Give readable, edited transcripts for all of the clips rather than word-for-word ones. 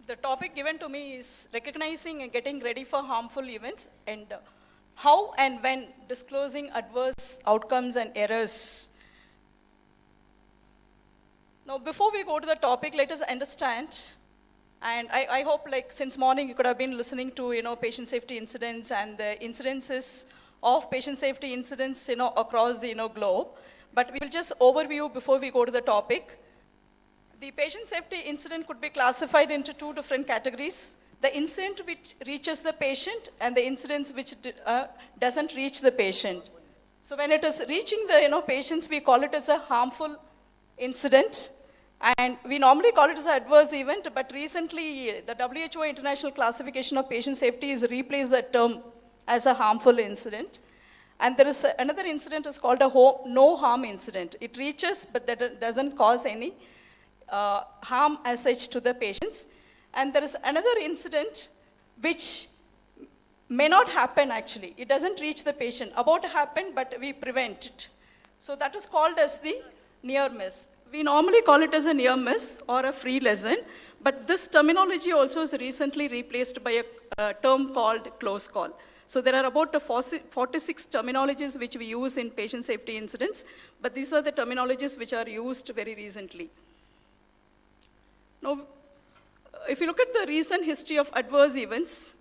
The topic given to me is recognizing and getting ready for harmful events and how and when disclosing adverse outcomes and errors. Now, before we go to the topic, let us understand, and I hope like since morning you could have been listening to, patient safety incidents and the incidences of patient safety incidents, across the, globe. But we'll just overview before we go to the topic. The patient safety incident could be classified into two different categories. The incident which reaches the patient and the incidents which doesn't reach the patient. So when it is reaching the patients, we call it as a harmful incident. And we normally call it as an adverse event, but recently the WHO International Classification of Patient Safety has replaced that term as a harmful incident. And there is another incident is called a no harm incident. It reaches, but that doesn't cause any harm as such to the patients. And there is another incident which may not happen actually. It doesn't reach the patient. About to happen, but we prevent it. So that is called as the near miss. We normally call it as a near miss or a free lesson, but this terminology also is recently replaced by a term called close call. So there are about 46 terminologies which we use in patient safety incidents, but these are the terminologies which are used very recently. Now, if you look at the recent history of adverse events,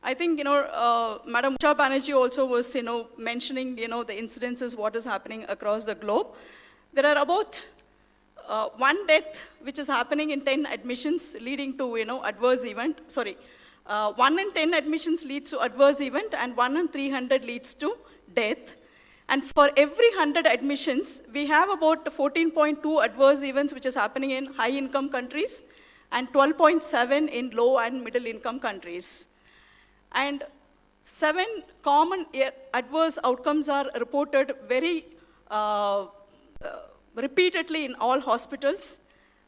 I think, Madam Usha Banerjee also was, mentioning, the incidences, what is happening across the globe. There are about one death which is happening in 10 admissions leading to, adverse event. 1 in 10 admissions leads to adverse event and 1 in 300 leads to death. And for every 100 admissions, we have about 14.2 adverse events which is happening in high-income countries and 12.7 in low and middle-income countries. And 7 common adverse outcomes are reported very repeatedly in all hospitals.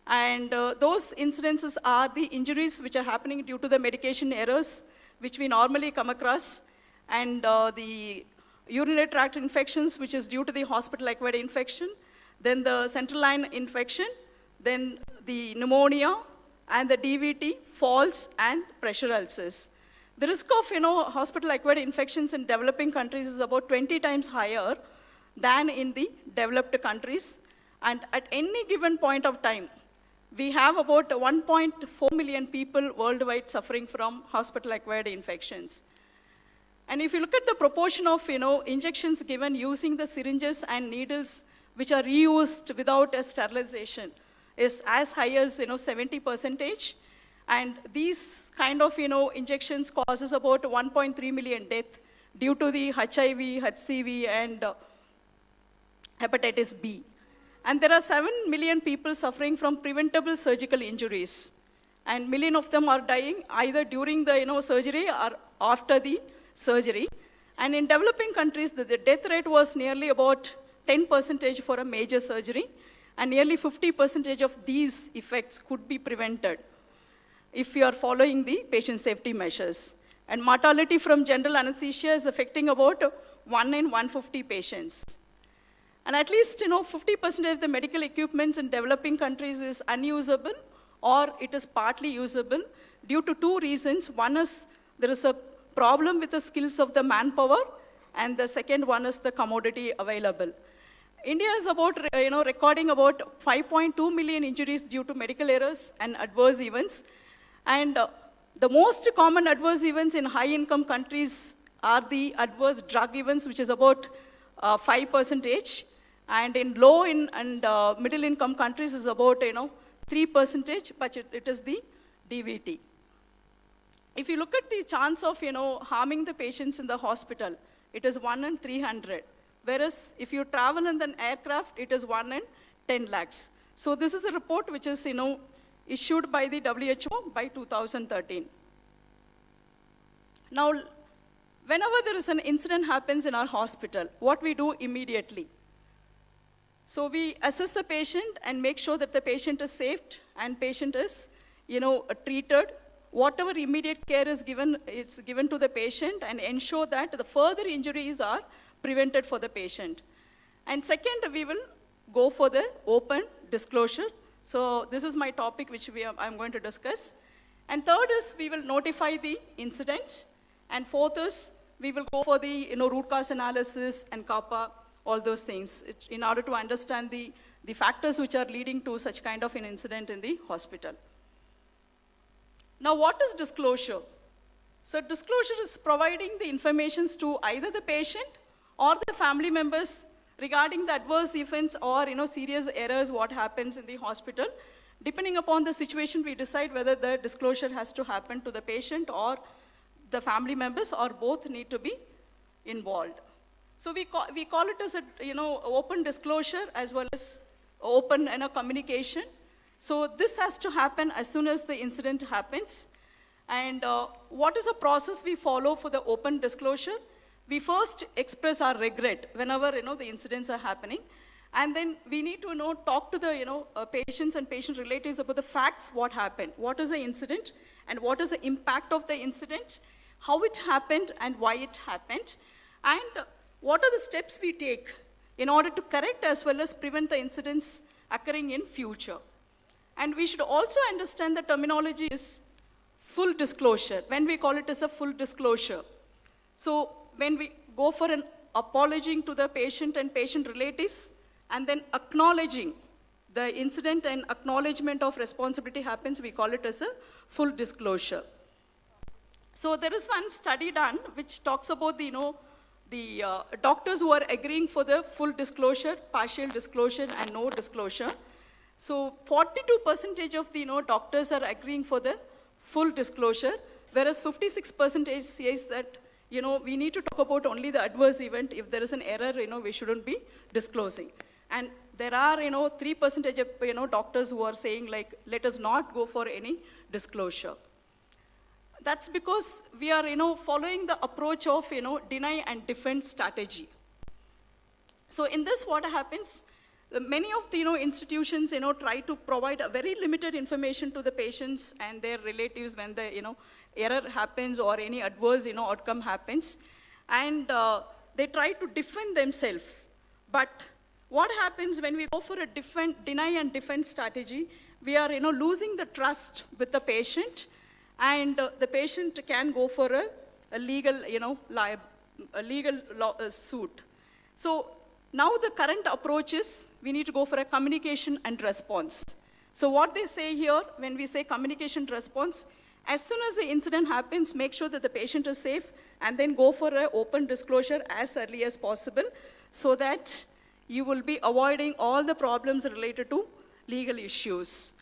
And those incidences are the injuries which are happening due to the medication errors, which we normally come across, and the urinary tract infections, which is due to the hospital-acquired infection, then the central line infection, then the pneumonia, and the DVT, falls, and pressure ulcers. The risk of, hospital-acquired infections in developing countries is about 20 times higher than in the developed countries. And at any given point of time, we have about 1.4 million people worldwide suffering from hospital-acquired infections. And if you look at the proportion of, injections given using the syringes and needles which are reused without a sterilization is as high as, 70%. And these kind of, injections causes about 1.3 million deaths due to the HIV, HCV, and hepatitis B. And there are 7 million people suffering from preventable surgical injuries. And million of them are dying either during the surgery or after the surgery. And in developing countries, the death rate was nearly about 10% for a major surgery. And nearly 50% of these effects could be prevented if you are following the patient safety measures. And mortality from general anesthesia is affecting about 1 in 150 patients. And at least, 50% of the medical equipments in developing countries is unusable or it is partly usable due to 2 reasons. One is there is a problem with the skills of the manpower, and the second one is the commodity available. India is about, recording about 5.2 million injuries due to medical errors and adverse events. And the most common adverse events in high-income countries are the adverse drug events, which is about 5%. And in low and middle-income countries is about 3%, but it is the DVT. If you look at the chance of harming the patients in the hospital, it is 1 in 300. Whereas if you travel in an aircraft, it is 1 in 10 lakhs. So this is a report which is issued by the WHO by 2013. Now, whenever there is an incident happens in our hospital, what we do immediately? So we assess the patient and make sure that the patient is safe and patient is, treated. Whatever immediate care is given to the patient and ensure that the further injuries are prevented for the patient. And second, we will go for the open disclosure. So this is my topic which I'm going to discuss. And third is we will notify the incident. And fourth is we will go for the root cause analysis and CAPA, all those things, in order to understand the factors which are leading to such kind of an incident in the hospital. Now, what is disclosure? So disclosure is providing the information to either the patient or the family members regarding the adverse events or serious errors what happens in the hospital. Depending upon the situation, we decide whether the disclosure has to happen to the patient or the family members, or both need to be involved. So we call it as a open disclosure as well as open communication. So this has to happen as soon as the incident happens. And what is the process we follow for the open disclosure? We first express our regret whenever the incidents are happening. And then we need to talk to the patients and patient relatives about the facts, what happened, what is the incident, and what is the impact of the incident, how it happened and why it happened, and what are the steps we take in order to correct as well as prevent the incidents occurring in future. And we should also understand the terminology is full disclosure, when we call it as a full disclosure. So when we go for an apology to the patient and patient relatives, and then acknowledging the incident and acknowledgement of responsibility happens, we call it as a full disclosure. So there is one study done which talks about the doctors who are agreeing for the full disclosure, partial disclosure, and no disclosure. So 42% of the doctors are agreeing for the full disclosure, whereas 56% says that we need to talk about only the adverse event. If there is an error, we shouldn't be disclosing. And there are 3% of doctors who are saying like, let us not go for any disclosure. That's because we are following the approach of deny and defend strategy. So in this, what happens? Many of the institutions try to provide a very limited information to the patients and their relatives when the error happens or any adverse outcome happens, and they try to defend themselves. But what happens when we go for a deny and defend strategy? We are losing the trust with the patient, and the patient can go for a legal suit. So now the current approach is we need to go for a communication and response. So what they say here, when we say communication response, as soon as the incident happens, make sure that the patient is safe, and then go for an open disclosure as early as possible, so that you will be avoiding all the problems related to legal issues.